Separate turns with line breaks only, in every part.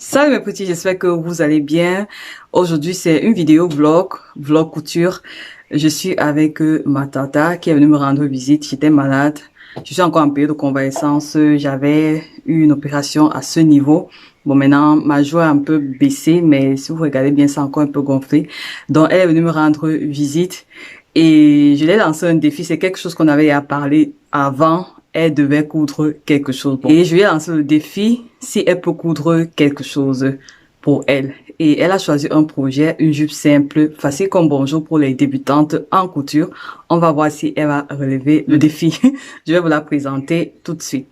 Salut mes petits, j'espère que vous allez bien. Aujourd'hui, c'est une vidéo vlog couture. Je suis avec ma tata qui est venue me rendre visite. J'étais malade. Je suis encore en période de convalescence. J'avais eu une opération à ce niveau. Bon, maintenant, ma joie est un peu baissée, mais si vous regardez bien, c'est encore un peu gonflé. Donc, elle est venue me rendre visite et je lui ai lancé un défi. C'est quelque chose qu'on avait à parler avant. Elle devait coudre quelque chose. Et je lui ai lancé le défi si elle peut coudre quelque chose pour elle. Et elle a choisi un projet, une jupe simple, facile comme bonjour pour les débutantes en couture. On va voir si elle va relever le défi. Je vais vous la présenter tout de suite.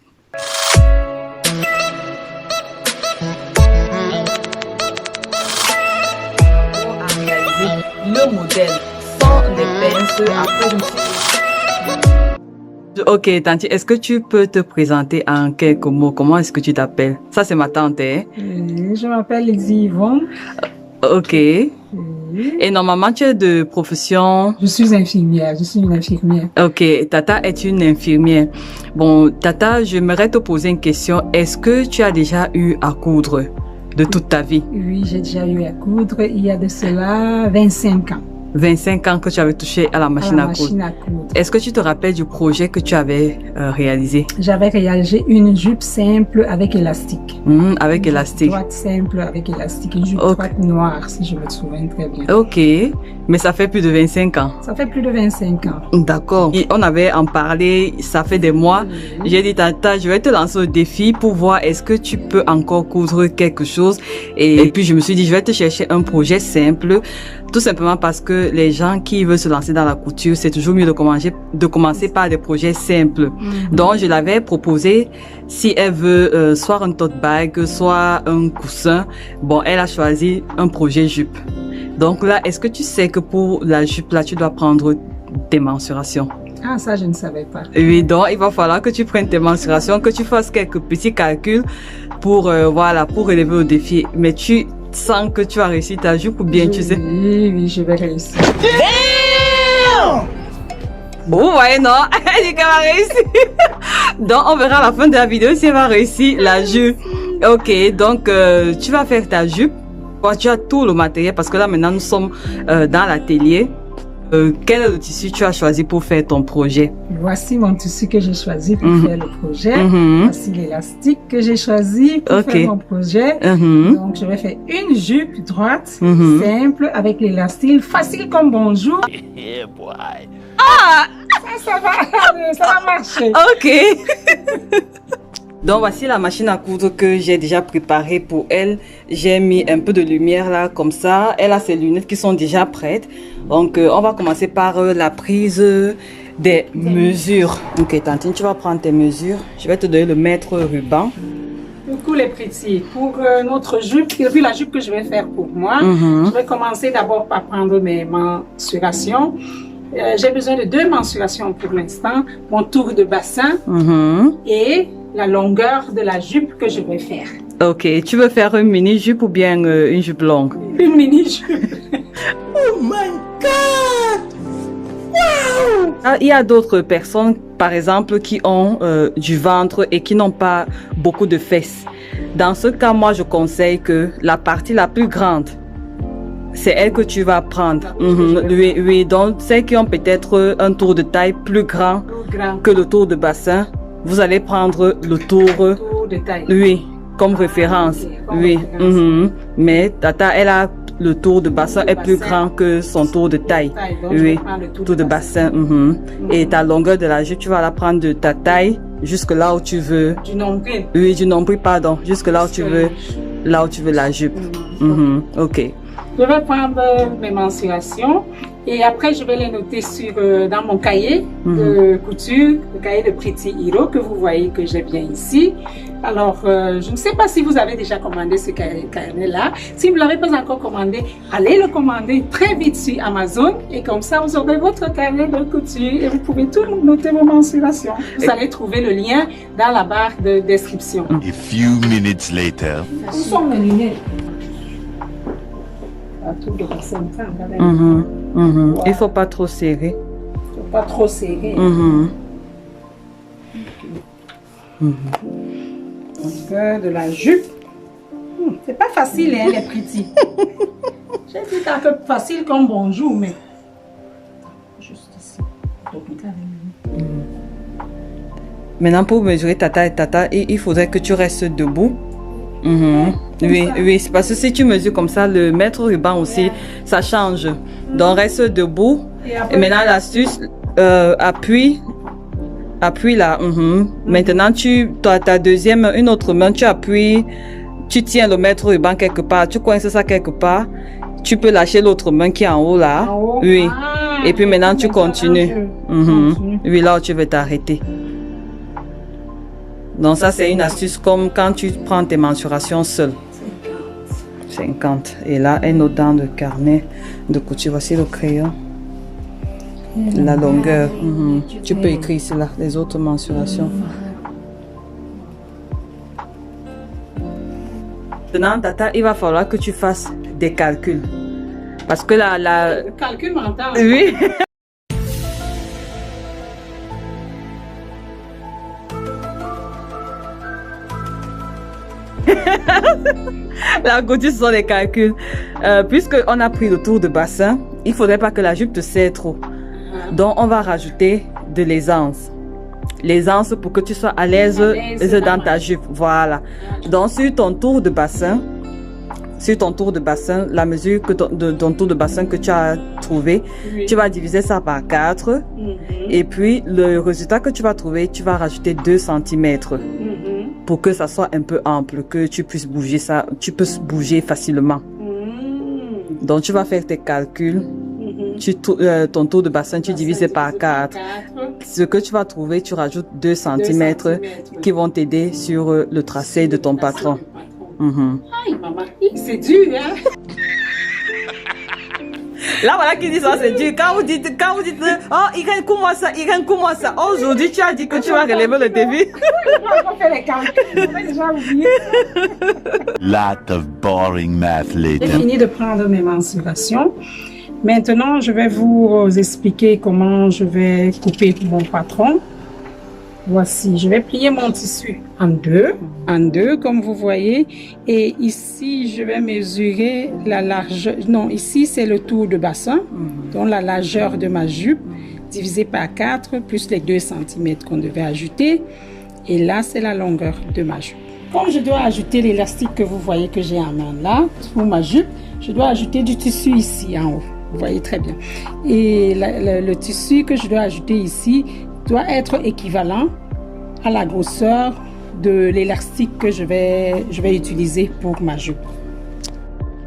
Le modèle sans les pinces après une... Ok, Tanti, est-ce que tu peux te présenter en quelques mots? Comment est-ce que tu t'appelles? Ça, c'est ma tante, hein?
Je m'appelle Lizzie Yvonne.
Ok. Et normalement, tu es de profession?
Je suis infirmière, je suis une infirmière.
Ok, Tata est une infirmière. Bon, Tata, j'aimerais te poser une question. Est-ce que tu as déjà eu à coudre de toute ta vie?
Oui, j'ai déjà eu à coudre il y a de cela 25 ans.
25 ans que tu avais touché à la machine à coudre. Est-ce que tu te rappelles du projet que tu avais réalisé? J'avais
réalisé une jupe simple avec élastique.
Avec élastique.
Une droite simple avec élastique. Une jupe droite noire, si je me souviens très bien.
Ok. Mais ça fait plus de 25 ans.
Ça fait plus de 25 ans.
D'accord. On avait en parlé, ça fait des mois. J'ai dit, Tata, je vais te lancer au défi pour voir est-ce que tu peux encore coudre quelque chose. Et puis, je me suis dit, je vais te chercher un projet simple. Tout simplement parce que les gens qui veulent se lancer dans la couture, c'est toujours mieux de commencer par des projets simples. Donc, je l'avais proposé, si elle veut soit un tote bag, soit un coussin. Bon, elle a choisi un projet jupe. Donc là, est-ce que tu sais que pour la jupe, là, tu dois prendre tes mensurations?
Ah, ça, je ne savais pas.
Oui, donc il va falloir que tu prennes tes mensurations, que tu fasses quelques petits calculs pour, voilà, pour relever le défi. Mais tu sens que tu as réussi ta jupe ou bien tu sais?
Oui, je vais réussir.
Bon, ouais, non, elle dit qu'elle va réussir. Donc, on verra à la fin de la vidéo si elle va réussir la jupe. Ok, donc, tu vas faire ta jupe. Tu as tout le matériel parce que là, maintenant, nous sommes dans l'atelier. Quel est le tissu tu as choisi pour faire ton projet?
Voici mon tissu que j'ai choisi pour faire le projet. Voici l'élastique que j'ai choisi pour faire mon projet. Donc, je vais faire une jupe droite, simple, avec l'élastique, facile comme bonjour.
Ah!
Ça va marcher.
Ok. Donc voici la machine à coudre que j'ai déjà préparée pour elle. J'ai mis un peu de lumière là comme ça. Elle a ses lunettes qui sont déjà prêtes. Donc on va commencer par la prise des mesures. Ok Tantine, tu vas prendre tes mesures. Je vais te donner le mètre ruban.
Coucou les petits, pour notre jupe, et puis la jupe que je vais faire pour moi, je vais commencer d'abord par prendre mes mensurations. J'ai besoin de 2 mensurations pour l'instant, mon tour de bassin et la longueur de la jupe que je vais faire.
Ok, tu veux faire une mini jupe ou bien une jupe longue?
Une mini jupe.
Oh my God! Wow! Ah, il y a d'autres personnes, par exemple, qui ont du ventre et qui n'ont pas beaucoup de fesses. Dans ce cas, moi, je conseille que la partie la plus grande, c'est elle que tu vas prendre. Oui, donc celles qui ont peut-être un tour de taille plus grand que le tour de bassin, vous allez prendre le tour
de taille.
Oui, comme référence. Oui. Mais Tata, elle a le tour de bassin est plus grand que son tour de taille. Oui, tour de bassin. Et ta longueur de la jupe, tu vas la prendre de ta taille jusque là où tu veux.
Du nombril.
Oui, du nombril, pardon. Jusque là où tu veux, la jupe. Ok.
Je vais prendre mes mensurations et après je vais les noter dans mon cahier de couture, le cahier de Pretty Hero que vous voyez que j'ai bien ici. Alors, je ne sais pas si vous avez déjà commandé ce carnet-là. Si vous ne l'avez pas encore commandé, allez le commander très vite sur Amazon et comme ça vous aurez votre carnet de couture et vous pouvez tout noter vos mensurations. Vous allez trouver le lien dans la barre de description.
A few minutes later.
Où sont mes lunettes?
Il faut pas trop serrer.
Il faut pas trop serrer. De la jupe. C'est pas facile, hein, les petits. J'ai dit un peu facile comme bonjour, mais... Juste ici.
Maintenant, pour mesurer ta taille, il faudrait que tu restes debout. Oui, oui, c'est parce que si tu mesures comme ça, le mètre ruban aussi, ça change. Donc, reste debout. Et maintenant, l'astuce, appuie là. Maintenant, ta deuxième, une autre main, tu appuies, tu tiens le mètre ruban quelque part, tu coinces ça quelque part. Tu peux lâcher l'autre main qui est en haut là.
En haut.
Oui.
Ah,
et puis maintenant, tu continues. Oui, là où tu veux t'arrêter. Donc ça, c'est une astuce comme quand tu prends tes mensurations seul. 50. Et là, un autre dans le carnet de couture. Voici le crayon. La longueur. Tu peux écrire ici là, les autres mensurations. Maintenant, Tata, il va falloir que tu fasses des calculs. Parce que
Le calcul mental.
Oui. La couture, ce sont les calculs. Puisqu'on a pris le tour de bassin, il ne faudrait pas que la jupe te serre trop. Donc, on va rajouter de l'aisance. L'aisance pour que tu sois à l'aise dans ta jupe. Voilà. Donc, sur ton tour de bassin, la mesure de ton tour de bassin que tu as trouvé, tu vas diviser ça par 4. Et puis, le résultat que tu vas trouver, tu vas rajouter 2 cm. Pour que ça soit un peu ample, que tu puisses bouger ça, tu peux bouger facilement. Donc, tu vas faire tes calculs. Ton tour de bassin, tu divises par 4. Ce que tu vas trouver, tu rajoutes 2 cm qui vont t'aider sur le tracé de ton patron.
Aïe, maman, c'est dur, hein?
Là, voilà qui dit ça, c'est dur. Quand vous dites, oh, Irène, coupe-moi ça. Aujourd'hui, tu as dit que tu vas relever le défi.
On va faire les calculs, on a déjà oublié.
Lot of boring math
J'ai
later.
fini de prendre mes mensurations. Maintenant, je vais vous expliquer comment je vais couper mon patron. Voici, je vais plier mon tissu en deux comme vous voyez. Et ici, je vais mesurer la largeur. Non, ici, c'est le tour de bassin. Donc, la largeur de ma jupe divisé par 4 plus les 2 cm qu'on devait ajouter. Et là, c'est la longueur de ma jupe. Comme je dois ajouter l'élastique que vous voyez que j'ai en main là, pour ma jupe, je dois ajouter du tissu ici en haut. Vous voyez très bien. Et le tissu que je dois ajouter ici doit être équivalent à la grosseur de l'élastique que je vais utiliser pour ma jupe.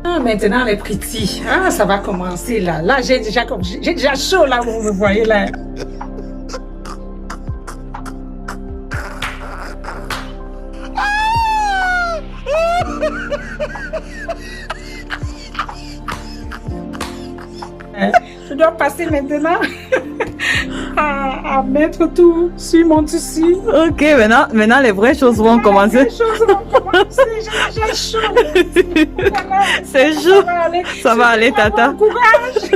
Ah, maintenant les petits, ça va commencer là. Là, j'ai déjà chaud là, vous me voyez là. Je dois passer maintenant à mettre tout sur mon tissu.
Ok, maintenant les vraies choses vont commencer.
Les choses vont commencer, j'ai déjà chaud.
C'est chaud. Ça va aller, Tata.
Courage.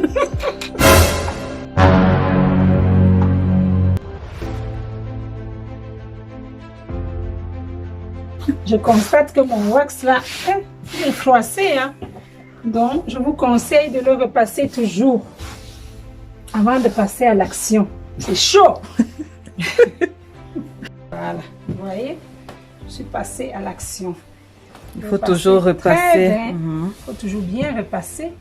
Je constate que mon wax là est froissé, hein. Donc, je vous conseille de le repasser toujours avant de passer à l'action. C'est chaud. Voilà, vous voyez, je suis passée à l'action.
Il faut toujours repasser.
Il faut toujours bien repasser.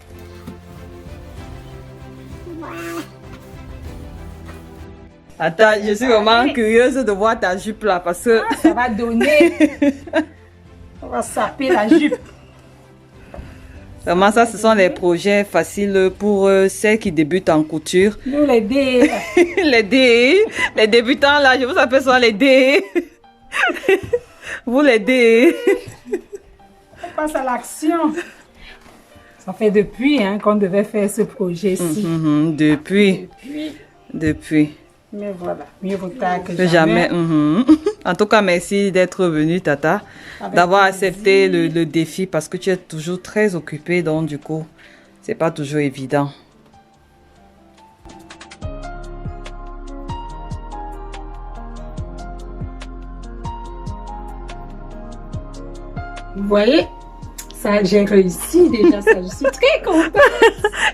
Attends, je suis vraiment curieuse de voir ta jupe là parce que
ça va donner. On va saper la jupe.
Vraiment, ça, ce sont les projets faciles pour celles qui débutent en couture.
Nous, les dés.
les débutants, là, je vous appelle ça les dés. Vous, les dés.
On passe à l'action. Ça fait depuis qu'on devait faire ce projet-ci.
Depuis.
Mais voilà, mieux vaut tard que jamais.
En tout cas, merci d'être venu, Tata, d'avoir accepté le défi parce que tu es toujours très occupée, donc du coup, c'est pas toujours évident.
Vous voyez, Ça, j'ai réussi déjà ça. Je suis très contente.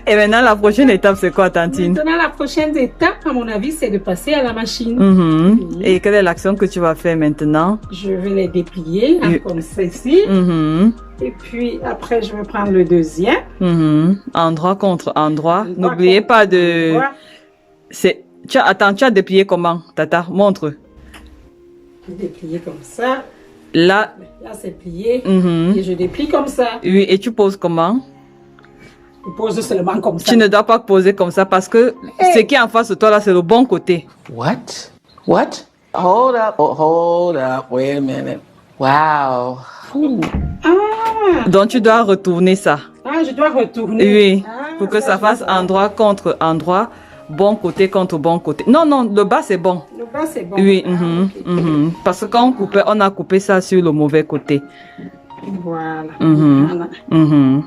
Et maintenant, la prochaine étape, c'est quoi, Tantine?
Maintenant, la prochaine étape, à mon avis, c'est de passer à la machine.
Mhm. Et quelle est l'action que tu vas faire maintenant?
Je vais les déplier, hein, comme ceci.
Mhm.
Et puis, après, je vais prendre le deuxième.
Mhm. Endroit contre endroit.
Endroit
N'oubliez
contre
pas de...
endroit.
Attends, tu as déplié comment, Tata? Montre.
Je déplie comme ça.
Là,
Là, c'est plié.
mhm.
Et je déplie comme ça.
Oui, et tu poses comment?
Je pose seulement comme ça.
Tu ne dois pas poser comme ça parce que ce qui est en face de toi, là, c'est le bon côté.
What? What? Hold up. Oh, hold up. Wait a minute. Wow. Ooh.
Ah,
Donc, tu dois retourner ça.
ah, je dois retourner.
Oui,
Ah,
pour que ça
je
fasse
vois.
endroit contre endroit, bon côté contre bon côté. Non, non, le bas, c'est bon.
Le bas, c'est bon.
Oui,
Ah,
mhm,
ok.
mhm. Parce que quand on coupait, on a coupé ça sur le mauvais côté.
Voilà.
Mhm.
Voilà.
Mhm.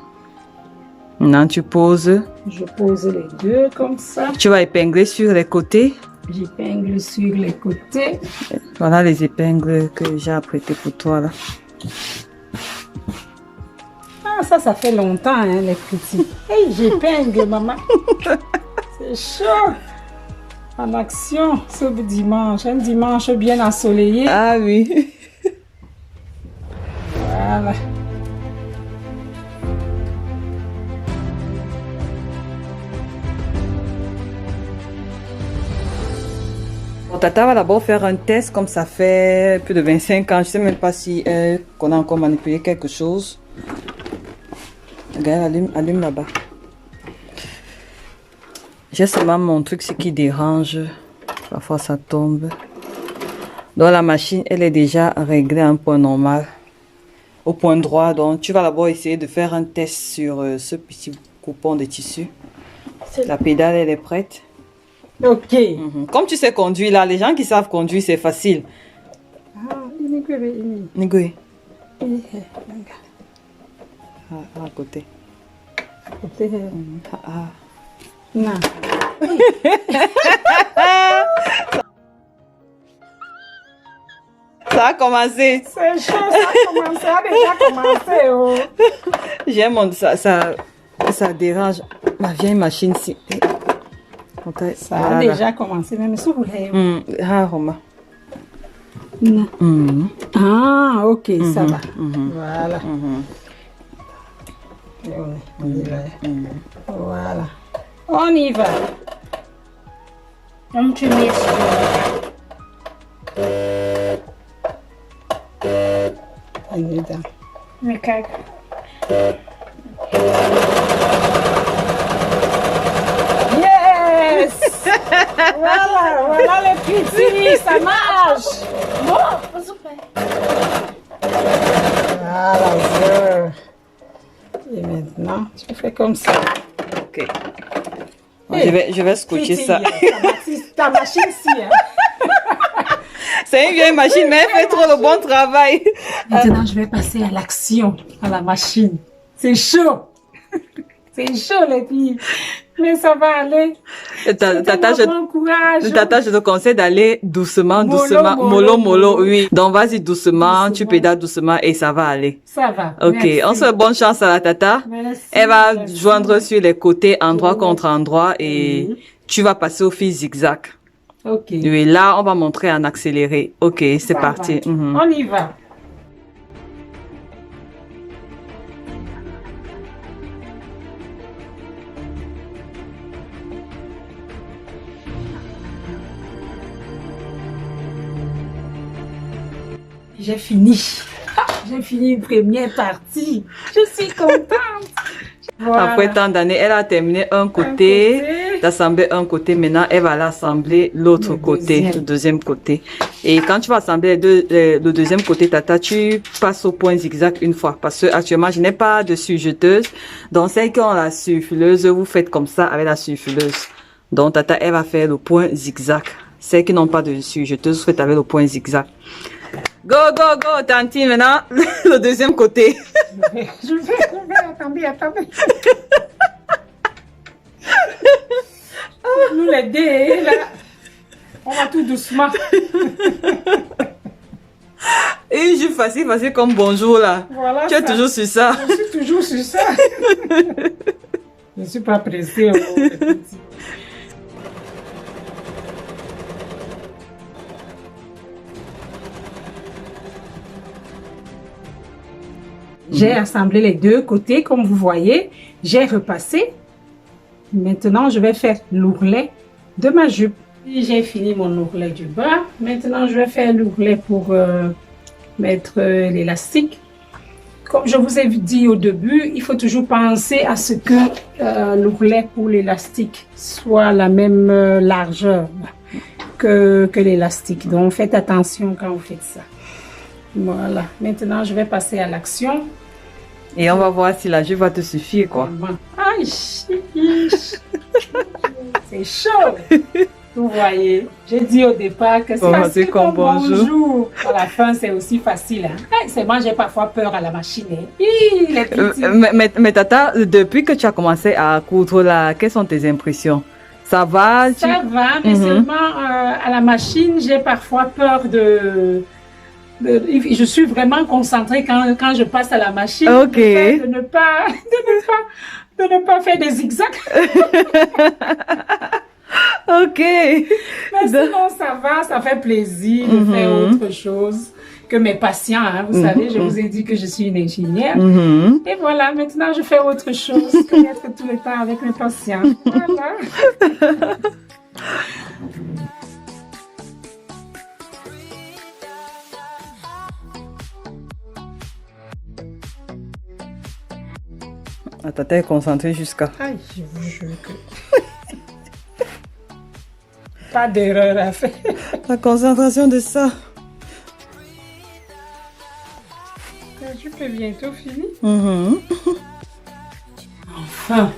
Maintenant, tu poses.
Je pose les deux comme ça.
Tu vas épingler sur les côtés.
J'épingle sur les côtés.
Voilà les épingles que j'ai apprêtées pour toi, là.
Ah, ça fait longtemps, hein, les petits. Hey, j'épingle, maman. C'est chaud. En action, ce dimanche. Un dimanche bien ensoleillé.
Ah oui.
Voilà.
Bon, Tata va d'abord faire un test comme ça fait plus de 25 ans. Je sais même pas si qu'on a encore manipulé quelque chose. Regarde, allume là-bas. J'ai seulement mon truc, ce qui dérange. Parfois ça tombe. Donc la machine, elle est déjà réglée à un point normal. Au point droit. Donc tu vas d'abord essayer de faire un test sur ce petit coupon de tissu. La pédale, elle est prête.
Ok.
Mhm. Comme tu sais conduire là, les gens qui savent conduire, c'est facile.
Ah, ini gue ini.
Nigoué.
Ini.
À côté.
Côté.
Mhm. Ah.
Non.
Ça a commencé.
C'est chaud, ça a déjà commencé. Oh.
J'aime ça dérange ma vieille machine si. Ok,
Ça a
voilà.
déjà commencé, même si vous voulez.
Ah, Roma.
Non.
Mhm.
Ah, ok, ça va.
Mhm.
Voilà.
Mhm.
Et on y va. Voilà. On y va.
Vamos te mexer.
On y va.
Me caga.
Yes! Voilà, voilà les petits, ça marche!
Boa, faz o pé.
Voilà, et maintenant, tu fais comme ça.
Ok. Je vais scotcher ça.
Ta machine-ci, hein.
C'est une vieille machine, mais elle fait trop le bon travail.
Maintenant, je vais passer à l'action, à la machine. C'est chaud! C'est chaud, les filles. Mais ça va aller.
Tata,
Bon courage.
je te conseille d'aller doucement,
Mollo,
doucement.
mollo, mollo.
Oui. Donc, vas-y doucement, tu
Doucement.
pédales doucement et ça va aller.
Ça va.
Ok,
Merci.
on souhaite bonne chance à la Tata.
Merci,
Elle va
merci.
joindre sur les côtés, endroit
Oui.
contre endroit et tu vas passer au fil zigzag.
Ok.
Oui, là, on va montrer en accéléré. Ok, c'est
Ça
parti.
va.
Mhm.
On y va. J'ai fini. J'ai fini une première partie. Je suis contente. Voilà.
Après tant d'années, elle a terminé un côté, d'assembler un côté. Maintenant, elle va l'assembler l'autre
Le
côté,
deuxième.
le deuxième côté. Et quand tu vas assembler le deuxième côté, Tata, tu passes au point zigzag une fois. Parce que actuellement, je n'ai pas de surjeteuse. Donc, celles qui ont la surfileuse, vous faites comme ça avec la surfileuse. Donc, Tata, elle va faire le point zigzag. Celles qui n'ont pas de surjeteuse, vous faites avec le point zigzag. Go, go, go, Tantine, maintenant, le deuxième côté.
Je vais, attendez. Nous les deux, là, on va tout doucement.
Et je facile, facile comme bonjour là.
Voilà
Tu es
ça.
toujours sur ça.
Je suis toujours sur ça. Je ne suis pas pressée. Oh, les petits. J'ai assemblé les deux côtés, comme vous voyez. J'ai repassé. Maintenant, je vais faire l'ourlet de ma jupe. J'ai fini mon ourlet du bas. Maintenant, je vais faire l'ourlet pour mettre l'élastique. Comme je vous ai dit au début, il faut toujours penser à ce que l'ourlet pour l'élastique soit la même largeur que l'élastique. Donc, faites attention quand vous faites ça. Voilà. Maintenant, je vais passer à l'action.
Et on va voir si la jupe va te suffire, quoi.
Aïe, c'est chaud. Vous voyez, j'ai dit au départ que c'est facile comme bonjour. À la fin, c'est aussi facile. Hein? C'est moi, j'ai parfois peur à la machine. Hein? Les petits.
Mais Tata, depuis que tu as commencé à coudre là, quelles sont tes impressions? Ça va?
Ça va, mais seulement à la machine, j'ai parfois peur de... Je suis vraiment concentrée quand je passe à la machine.
Ok.
De ne pas faire des zigzags.
Ok.
Mais sinon, ça va, ça fait plaisir de faire autre chose que mes patients. Hein. Vous savez, je vous ai dit que je suis une ingénieure. Et voilà, maintenant, je fais autre chose que d'être tout le temps avec mes patients. Voilà.
Ah, Tata est concentrée jusqu'à...
Aïe, je vous jure que... Pas d'erreur à faire.
La concentration de ça.
Je peux bientôt finir.
Mhm.
Enfin,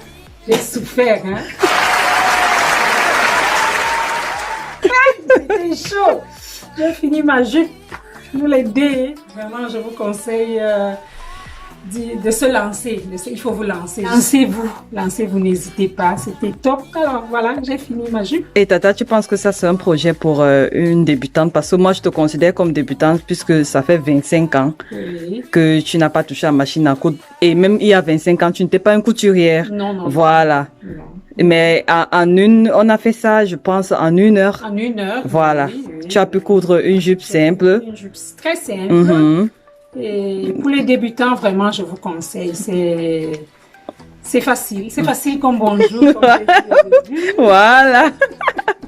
j'ai souffert, hein. C'était chaud. J'ai fini ma jupe. Vous l'aidez. Vraiment, je vous conseille de se lancer. Il faut vous lancer. Lancez-vous, n'hésitez pas. C'était top. Alors voilà, j'ai fini ma jupe.
Et Tata, tu penses que ça c'est un projet pour une débutante? Parce que moi je te considère comme débutante puisque ça fait 25 ans que tu n'as pas touché à la machine à coudre. Et même il y a 25 ans, tu n'étais pas une couturière.
Non.
Voilà.
Non.
Mais on a fait ça, je pense, en 1 heure.
En 1 heure.
Voilà.
Oui.
Tu as pu coudre une jupe simple.
Une jupe très simple. Et pour les débutants, vraiment, je vous conseille. C'est facile. C'est facile comme bonjour. Comme j'ai dit au début.
Voilà.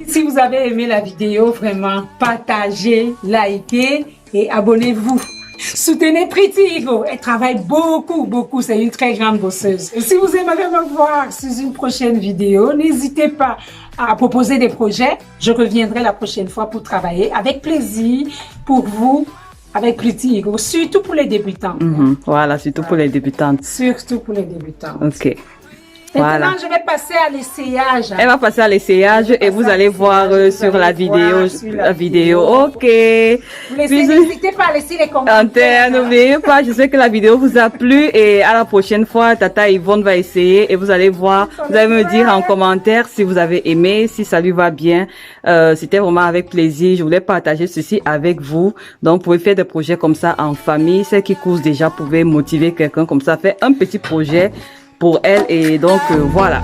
Si vous avez aimé la vidéo, vraiment, partagez, likez et abonnez-vous. Soutenez Pretty Ego. Elle travaille beaucoup. C'est une très grande bosseuse. Et si vous aimeriez me voir sur une prochaine vidéo, n'hésitez pas à proposer des projets. Je reviendrai la prochaine fois pour travailler avec plaisir pour vous, avec Pretty Ego, surtout pour les débutants.
Voilà, surtout pour les débutantes.
Surtout pour les débutants.
Ok.
Maintenant,
Voilà.
je vais passer à l'essayage.
Elle va passer à l'essayage et vous allez voir sur la vidéo. Ok.
N'hésitez pas à laisser les commentaires.
N'oubliez pas, je sais que la vidéo vous a plu et à la prochaine fois, Tata Yvonne va essayer et vous allez voir, vous allez me dire en commentaire si vous avez aimé, si ça lui va bien. C'était vraiment avec plaisir. Je voulais partager ceci avec vous. Donc, vous pouvez faire des projets comme ça en famille. Celles qui cousent déjà pouvaient motiver quelqu'un comme ça, faire un petit projet pour elle et donc voilà.